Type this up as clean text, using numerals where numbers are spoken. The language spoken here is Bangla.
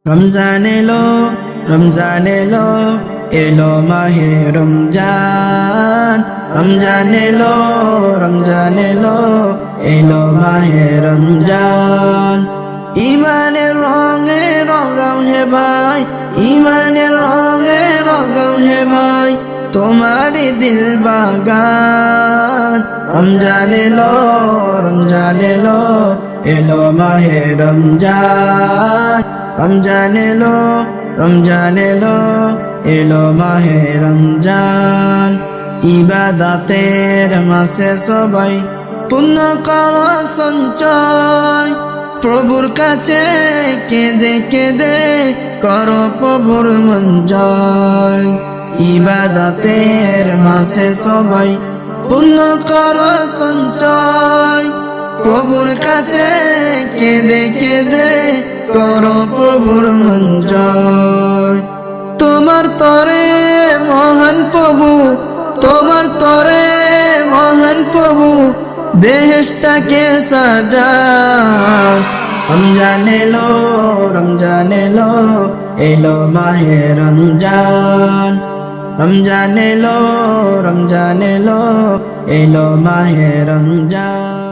রমজান এলো, রমজান এলো, এলো মাহে রমজান। রমজান এলো, রমজান এলো, এলো মাহে রমজান। ইমানের রঙে রঙাও হে ভাই, ইমানের রঙে রঙাও হে ভাই, তোমারি দিল বাগান। রমজান এলো, রমজান এলো, এলো মাহে রমজান। রমজান এলো, রমজান এলো, এলো মাহে রমজান। ইবাদতের মাসে সবাই পুণ্য করো সঞ্চয়, প্রভুর কাছে কেঁদে কেঁদে করো প্রভুর মন জয়। ইবাদতের মাসে সবাই পুণ্য করো সঞ্চয়, প্রভুর কাছে কেঁদে কেঁদে করো প্রভুর মন জয়। তোমার তরে মহান প্রভু, তোমার তরে মহান প্রভু বেহেশতকে সাজান। রমজান এলো, রমজান এলো, এলো মাহে রমজান। রমজান এলো, রমজান এলো, এলো মাহে রমজান।